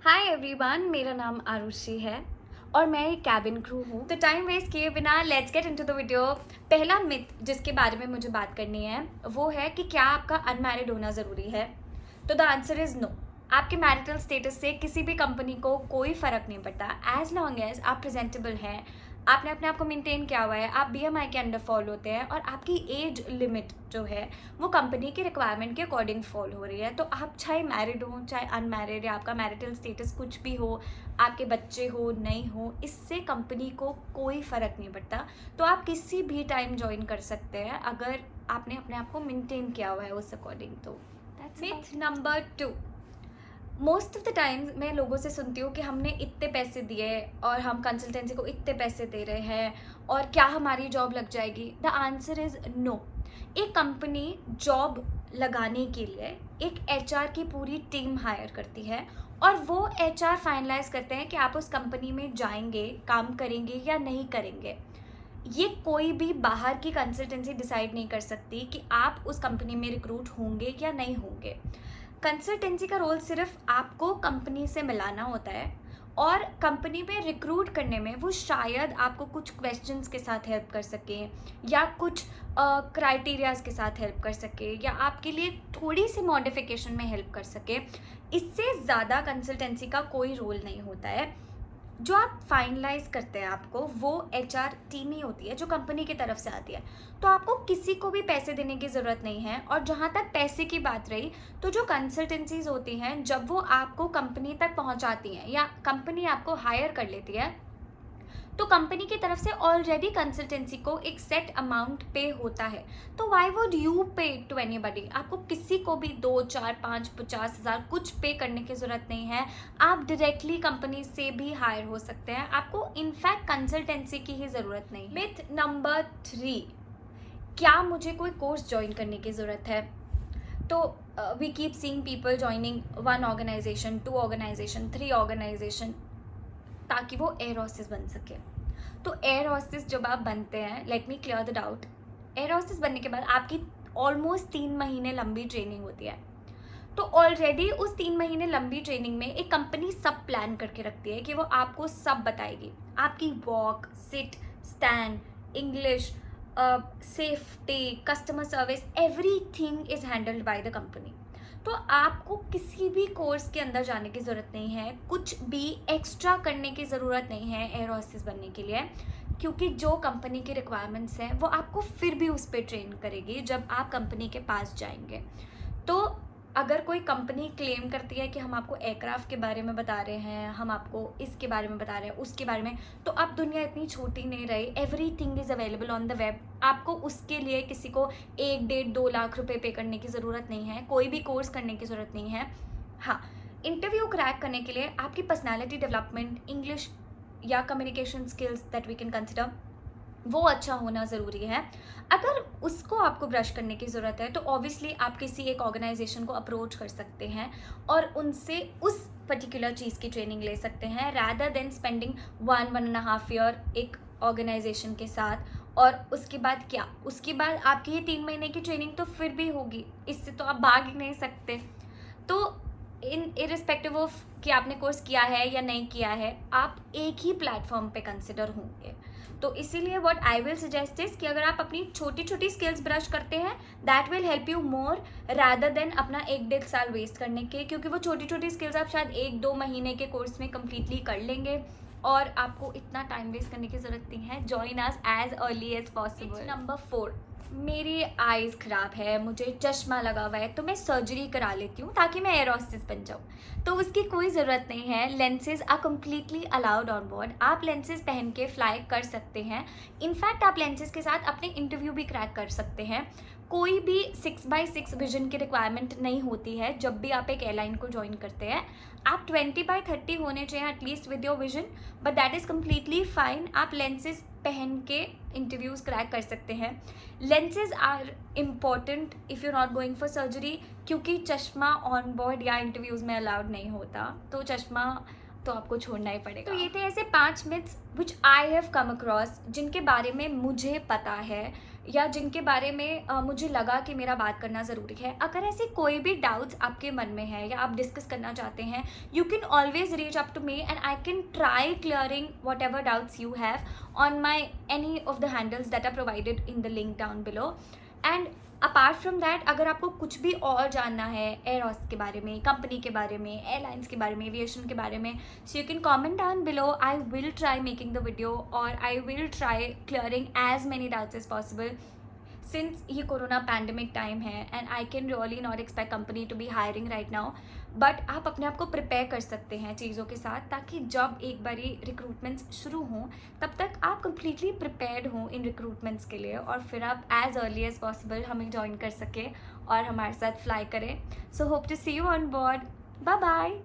Hi everyone, मेरा नाम आरुषि है और मैं एक कैबिन क्रू हूँ। तो टाइम वेस्ट किए बिना let's get into the video. पहला मिथ जिसके बारे में मुझे बात करनी है वो है कि क्या आपका अनमैरिड होना ज़रूरी है। तो द आंसर इज़ नो। आपके मैरिटल स्टेटस से किसी भी कंपनी को कोई फ़र्क नहीं पड़ता एज लॉन्ग एज आप प्रेजेंटेबल हैं, आपने अपने आप को मेंटेन किया हुआ है, आप बीएमआई के अंडर फॉलो होते हैं और आपकी एज लिमिट जो है वो कंपनी की रिक्वायरमेंट के अकॉर्डिंग फॉलो हो रही है। तो आप चाहे मैरिड हो चाहे अनमैरिड या आपका मैरिटल स्टेटस कुछ भी हो, आपके बच्चे हो नहीं हो, इससे कंपनी को कोई फ़र्क नहीं पड़ता। तो आप किसी भी टाइम ज्वाइन कर सकते हैं अगर आपने अपने आप को मेंटेन किया हुआ है उस अकॉर्डिंग। तो myth number 2, most of the times मैं लोगों से सुनती हूँ कि हमने इतने पैसे दिए और हम कंसल्टेंसी को इतने पैसे दे रहे हैं और क्या हमारी जॉब लग जाएगी। The answer is no. एक कंपनी जॉब लगाने के लिए एक एचआर की पूरी टीम हायर करती है और वो एचआर फाइनलाइज करते हैं कि आप उस कंपनी में जाएंगे, काम करेंगे या नहीं करेंगे। ये कोई भी बाहर की कंसल्टेंसी डिसाइड नहीं कर सकती कि आप उस कंपनी में रिक्रूट होंगे या नहीं होंगे। कंसल्टेंसी का रोल सिर्फ आपको कंपनी से मिलाना होता है और कंपनी में रिक्रूट करने में वो शायद आपको कुछ क्वेश्चंस के साथ हेल्प कर सके या कुछ क्राइटेरियाज के साथ हेल्प कर सके या आपके लिए थोड़ी सी मॉडिफिकेशन में हेल्प कर सके। इससे ज़्यादा कंसल्टेंसी का कोई रोल नहीं होता है। जो आप फाइनलाइज करते हैं आपको वो एचआर टीम ही होती है जो कंपनी की तरफ से आती है। तो आपको किसी को भी पैसे देने की ज़रूरत नहीं है। और जहाँ तक पैसे की बात रही, तो जो कंसल्टेंसीज होती हैं जब वो आपको कंपनी तक पहुँचाती हैं या कंपनी आपको हायर कर लेती है तो कंपनी की तरफ से ऑलरेडी कंसल्टेंसी को एक सेट अमाउंट पे होता है। तो वाई वुड यू पे टू एनीबडी। आपको किसी को भी 2, 4, 5, 50,000 कुछ पे करने की ज़रूरत नहीं है। आप डायरेक्टली कंपनी से भी हायर हो सकते हैं, आपको इनफैक्ट कंसल्टेंसी की ही ज़रूरत नहीं। मिथ नंबर 3, क्या मुझे कोई कोर्स ज्वाइन करने की ज़रूरत है। तो we keep seeing people joining 1 organization, 2 organization, 3 organization ताकि वो एयर हॉस्टेस बन सके। तो एयर हॉस्टेस जब आप बनते हैं, let me clear the doubt, air hostess बनने के बाद आपकी ऑलमोस्ट 3 महीने लंबी ट्रेनिंग होती है। तो ऑलरेडी उस 3 महीने लंबी ट्रेनिंग में एक कंपनी सब प्लान करके रखती है कि वो आपको सब बताएगी। आपकी walk, sit, stand, English, safety, customer service, everything is handled by the company. तो आपको किसी भी कोर्स के अंदर जाने की ज़रूरत नहीं है, कुछ भी एक्स्ट्रा करने की ज़रूरत नहीं है एयर हॉस्टेस बनने के लिए, क्योंकि जो कंपनी की रिक्वायरमेंट्स हैं वो आपको फिर भी उस पर ट्रेन करेगी जब आप कंपनी के पास जाएंगे। तो अगर कोई कंपनी क्लेम करती है कि हम आपको एयरक्राफ्ट के बारे में बता रहे हैं, हम आपको इसके बारे में बता रहे हैं, उसके बारे में, तो अब दुनिया इतनी छोटी नहीं रही। Everything is available on the web. आपको उसके लिए किसी को 1, 1.5, 2 लाख रुपए पे करने की ज़रूरत नहीं है, कोई भी कोर्स करने की ज़रूरत नहीं है। हाँ, इंटरव्यू क्रैक करने के लिए आपकी पर्सनैलिटी डेवलपमेंट, इंग्लिश या communication skills that we can consider, वो अच्छा होना ज़रूरी है। अगर उसको आपको ब्रश करने की ज़रूरत है तो ऑब्वियसली आप किसी एक ऑर्गेनाइजेशन को अप्रोच कर सकते हैं और उनसे उस पर्टिकुलर चीज़ की ट्रेनिंग ले सकते हैं रैदर देन स्पेंडिंग 1.5 ईयर एक ऑर्गेनाइजेशन के साथ। और उसके बाद क्या, उसके बाद आपकी ये 3 महीने की ट्रेनिंग तो फिर भी होगी, इससे तो आप भाग ही नहीं सकते। तो इरिस्पेक्टिव ऑफ कि आपने कोर्स किया है या नहीं किया है, आप एक ही प्लेटफॉर्म पे कंसिडर होंगे। तो इसीलिए what I will suggest is कि अगर आप अपनी छोटी छोटी स्किल्स ब्रश करते हैं, that will help you more rather than अपना 1-1.5 साल वेस्ट करने के, क्योंकि वो छोटी छोटी स्किल्स आप शायद 1-2 महीने के कोर्स में कम्प्लीटली कर लेंगे और आपको इतना टाइम वेस्ट करने की ज़रूरत नहीं है। Join us as early as possible. Number 4, मेरी आईज़ ख़राब है, मुझे चश्मा लगा हुआ है, तो मैं सर्जरी करा लेती हूँ ताकि मैं एयर हॉस्टेस बन जाऊँ। तो उसकी कोई ज़रूरत नहीं है। Lenses are completely allowed on board. आप लेंसेज पहन के फ्लाई कर सकते हैं। इनफैक्ट आप लेंसेज के साथ अपने इंटरव्यू भी क्रैक कर सकते हैं। कोई भी 6x6 विजन की रिक्वायरमेंट नहीं होती है जब भी आप एक एयरलाइन को ज्वाइन करते हैं। आप 20x30 होने चाहिए at least with your vision, but that is completely fine. आप लेंसेज पहन के इंटरव्यूज़ क्रैक कर सकते हैं। Lenses are important if you not going for surgery, क्योंकि चश्मा ऑन बोर्ड या इंटरव्यूज़ में अलाउड नहीं होता, तो चश्मा तो आपको छोड़ना ही पड़ेगा। तो ये थे ऐसे 5 myths which I have come across, जिनके बारे में मुझे पता है या जिनके बारे में मुझे लगा कि मेरा बात करना ज़रूरी है। अगर ऐसे कोई भी डाउट्स आपके मन में है या आप डिस्कस करना चाहते हैं, you can always reach up to me and I can try clearing whatever doubts you have on my any of the handles that are provided in the link down below. And apart from that, अगर आपको कुछ भी और जानना है air hostess के बारे में, कंपनी के बारे में, एयरलाइंस के बारे में, एविएशन के बारे में, so you can comment down below. I will try making the video और I will try clearing as many doubts as possible, since ये कोरोना पैंडमिक टाइम है and I can really not expect company to be hiring right now. But आप अपने आप को prepare कर सकते हैं चीज़ों के साथ, ताकि जब एक बारी रिक्रूटमेंट्स शुरू हों तब तक आप कंप्लीटली प्रिपेयर्ड हों इन रिक्रूटमेंट्स के लिए, और फिर आप एज अर्ली एज पॉसिबल हमें ज्वाइन कर सकें और हमारे साथ फ्लाई करें। So hope to see you on board. Bye bye.